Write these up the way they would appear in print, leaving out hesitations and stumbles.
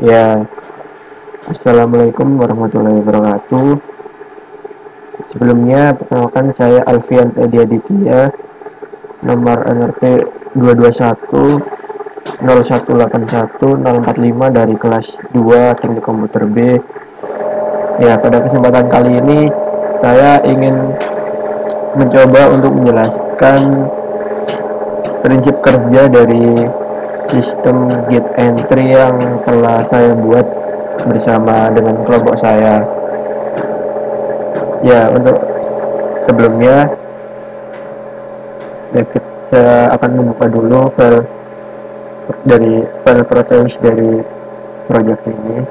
Ya, Assalamualaikum warahmatullahi wabarakatuh. Sebelumnya, perkenalkan saya Alfian Teddy Aditya, nomor NRP 221 0181 045 dari kelas 2 Teknik Komputer B. Ya, pada kesempatan kali ini saya ingin mencoba untuk menjelaskan prinsip kerja dari sistem git entry yang telah saya buat bersama dengan kelompok saya. Ya, untuk sebelumnya saya akan membuka dulu file proteus dari project ini.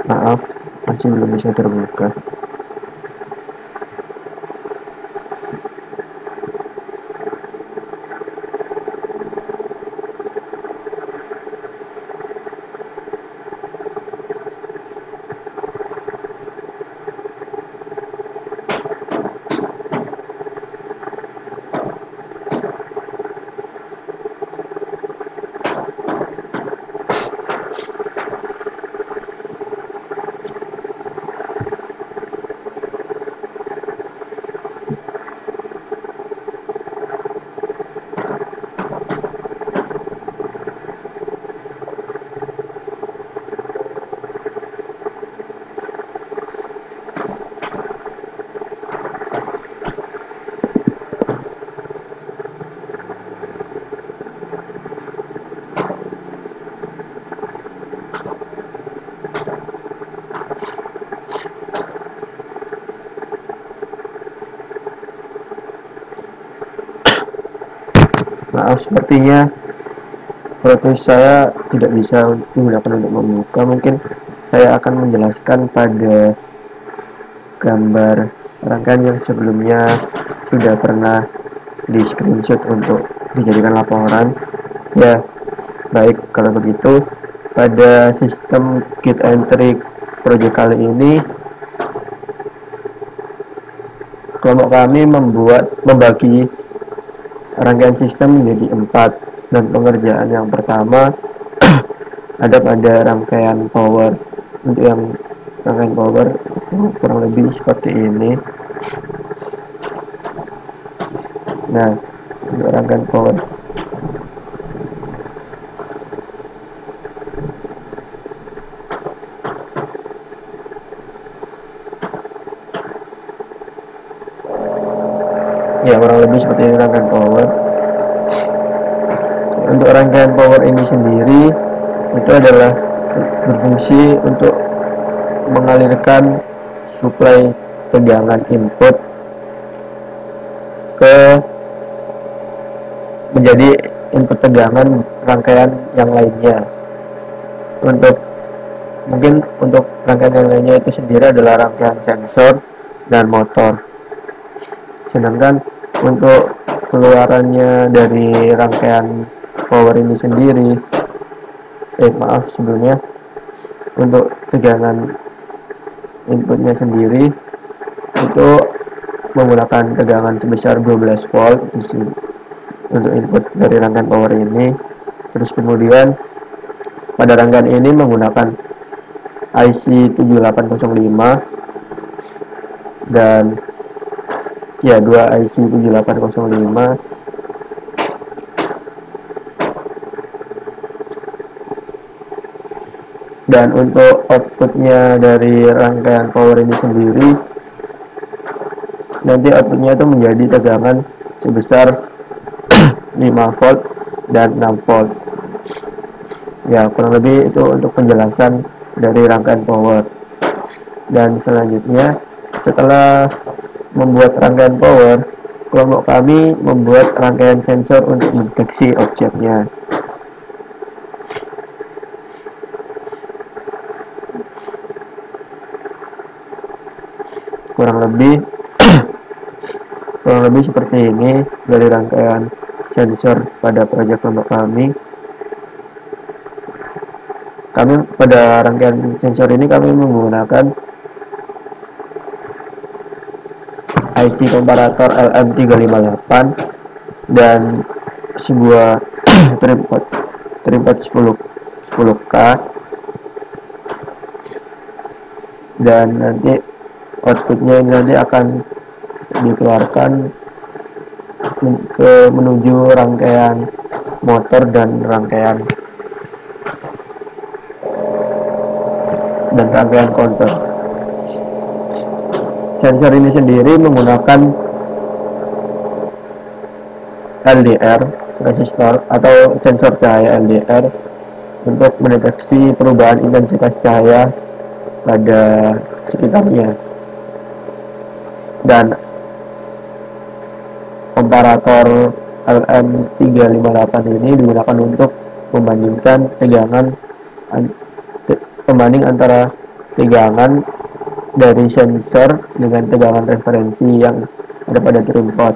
Maaf, masih belum bisa terbuka. Maaf, sepertinya proteus saya tidak bisa digunakan untuk membuka. Mungkin saya akan menjelaskan pada gambar rangkaian yang sebelumnya sudah pernah di screenshot untuk dijadikan laporan. Ya, baik, kalau begitu pada sistem git entry project kali ini kelompok kami membagi rangkaian sistem menjadi 4, dan pengerjaan yang pertama ada pada rangkaian power. Untuk yang rangkaian power itu kurang lebih seperti ini. Nah, untuk rangkaian power ya kurang lebih seperti ini rangkaian power. Untuk rangkaian power ini sendiri itu adalah berfungsi untuk mengalirkan suplai tegangan input ke menjadi input tegangan rangkaian yang lainnya. Untuk rangkaian yang lainnya itu sendiri adalah rangkaian sensor dan motor. Sedangkan untuk keluarannya dari rangkaian power ini sendiri, sebelumnya untuk tegangan inputnya sendiri itu menggunakan tegangan sebesar 12 volt untuk input dari rangkaian power ini. Terus kemudian pada rangkaian ini menggunakan IC 7805 dan dua IC 7805. Dan untuk outputnya dari rangkaian power ini sendiri, nanti outputnya itu menjadi tegangan sebesar 5 volt dan 6 volt. Ya, kurang lebih itu untuk penjelasan dari rangkaian power. Dan selanjutnya, setelah membuat rangkaian power, kelompok kami membuat rangkaian sensor untuk mendeteksi objeknya. Kurang lebih seperti ini dari rangkaian sensor pada proyek kelompok kami. Pada rangkaian sensor ini kami menggunakan IC komparator LM358 dan sebuah tripod 10K, dan nanti outputnya ini nanti akan dikeluarkan menuju rangkaian motor dan rangkaian counter. Sensor ini sendiri menggunakan LDR resistor atau sensor cahaya LDR untuk mendeteksi perubahan intensitas cahaya pada sekitarnya. Dan komparator LM358 ini digunakan untuk membandingkan pembanding antara tegangan dari sensor dengan tegangan referensi yang ada pada tripod.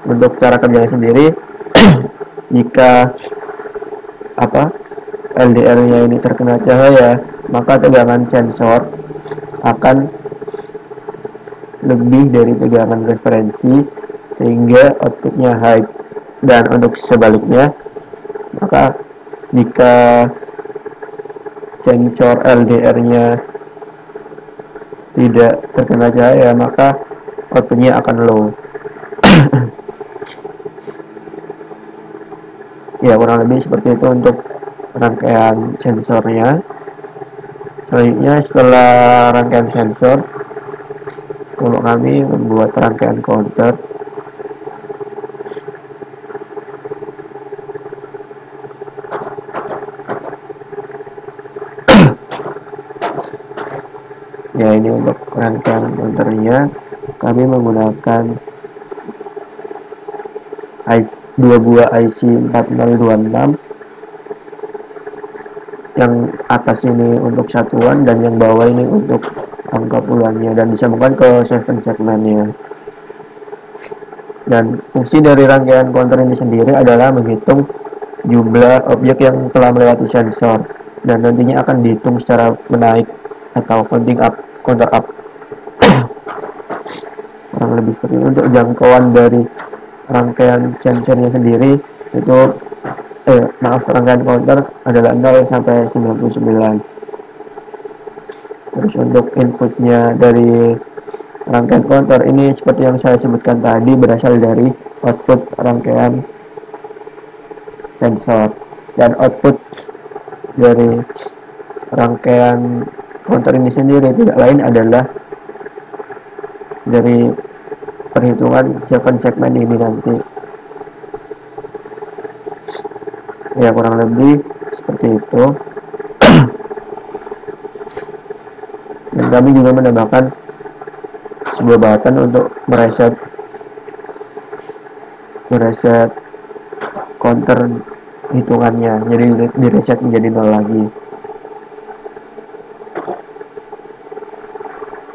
Untuk cara kerjanya sendiri, jika LDR-nya ini terkena cahaya, maka tegangan sensor akan lebih dari tegangan referensi sehingga outputnya high. Dan untuk sebaliknya, maka jika sensor LDR-nya tidak terkena cahaya, maka outputnya akan low. Ya, kurang lebih seperti itu untuk rangkaian sensornya. Selanjutnya, setelah rangkaian sensor, untuk kami membuat rangkaian counter. Ya, ini untuk rangkaian counternya kami menggunakan dua buah IC 4026, yang atas ini untuk satuan dan yang bawah ini untuk angka puluhannya, dan disambungkan ke 7 segmennya. Dan fungsi dari rangkaian counter ini sendiri adalah menghitung jumlah objek yang telah melewati sensor, dan nantinya akan dihitung secara menaik atau counting up, counter up. Kurang lebih seperti itu. Untuk jangkauan dari rangkaian sensornya sendiri itu rangkaian counter adalah 0 sampai 99. Terus untuk inputnya dari rangkaian counter ini seperti yang saya sebutkan tadi, berasal dari output rangkaian sensor, dan output dari rangkaian counter ini sendiri tidak lain adalah dari perhitungan 7 segmen ini nanti. Ya, kurang lebih seperti itu. Dan kami juga menambahkan sebuah button untuk mereset counter hitungannya, jadi direset menjadi 0 lagi.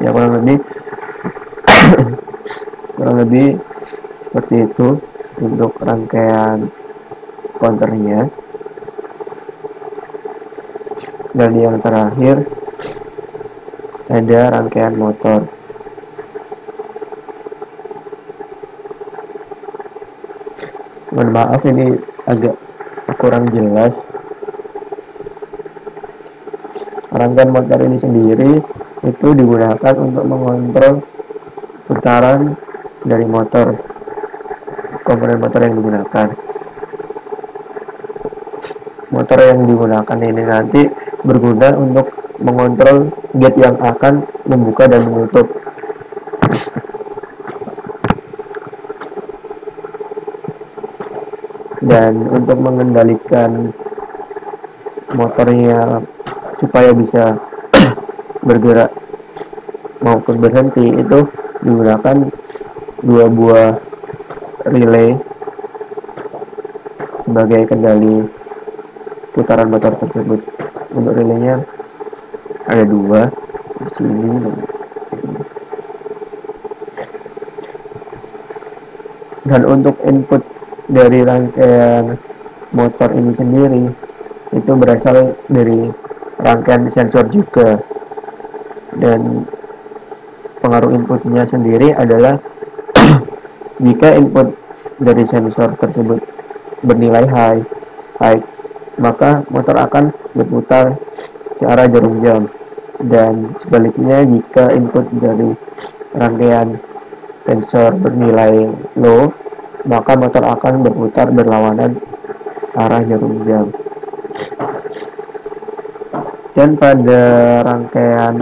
Ya, kurang lebih seperti itu untuk rangkaian counternya. Dan yang terakhir ada rangkaian motor. Mohon maaf, ini agak kurang jelas. Rangkaian motor ini sendiri itu digunakan untuk mengontrol putaran dari motor, komponen motor yang digunakan. Motor yang digunakan ini nanti berguna untuk mengontrol gate yang akan membuka dan menutup. Dan untuk mengendalikan motornya supaya bisa bergerak maupun berhenti, itu digunakan dua buah relay sebagai kendali putaran motor tersebut. Untuk relaynya ada dua di sini dan sini. Dan untuk input dari rangkaian motor ini sendiri itu berasal dari rangkaian sensor juga, dan pengaruh inputnya sendiri adalah jika input dari sensor tersebut bernilai high, maka motor akan berputar searah jarum jam, dan sebaliknya jika input dari rangkaian sensor bernilai low, maka motor akan berputar berlawanan arah jarum jam. Dan pada rangkaian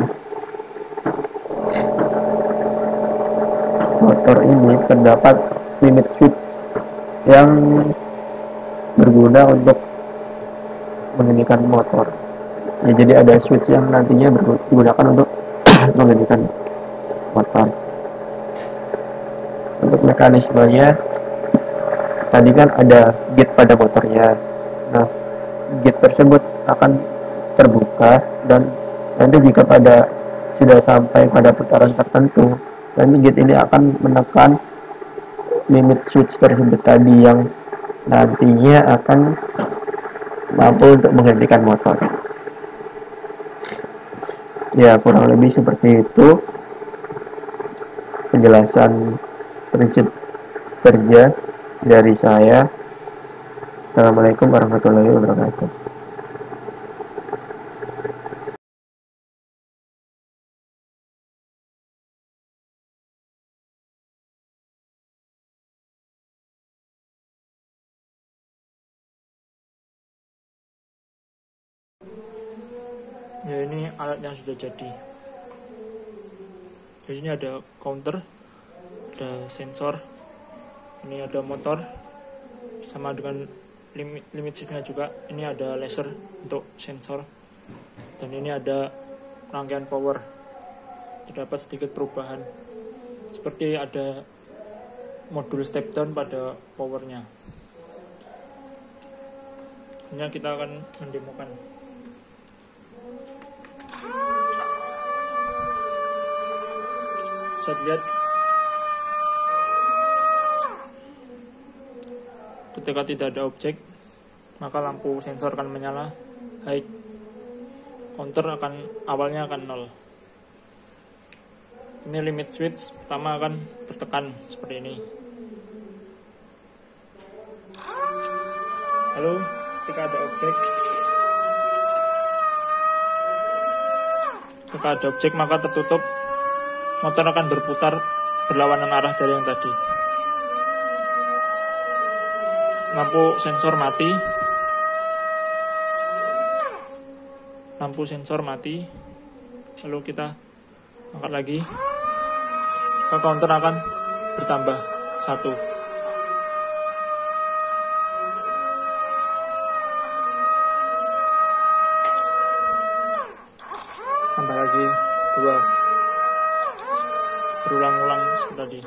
motor ini terdapat limit switch yang berguna untuk menghentikan motor. Ya, jadi ada switch yang nantinya digunakan untuk menghentikan motor. Untuk mekanismenya, tadi kan ada gate pada motornya. Nah, gate tersebut akan terbuka, dan nanti jika sudah sampai pada putaran tertentu, nanti gate ini akan menekan limit switch tersebut tadi yang nantinya akan mampu untuk menghentikan motor. Ya, kurang lebih seperti itu penjelasan prinsip kerja dari saya. Assalamualaikum warahmatullahi wabarakatuh. Ya, ini alat yang sudah jadi. Di sini ada counter, ada sensor, ini ada motor, sama dengan limit switch-nya juga. Ini ada laser untuk sensor, dan ini ada rangkaian power. Terdapat sedikit perubahan, seperti ada modul step down pada powernya. Ini kita akan mendemokan. Bisa dilihat ketika tidak ada objek, maka lampu sensor akan menyala high, counter awalnya akan 0. Ini limit switch pertama akan tertekan seperti ini. Lalu ketika ada objek maka tertutup, motor akan berputar berlawanan arah dari yang tadi. Lampu sensor mati. Lalu kita angkat lagi, maka counter akan bertambah 1. Tambah lagi 2. Berulang-ulang seperti tadi.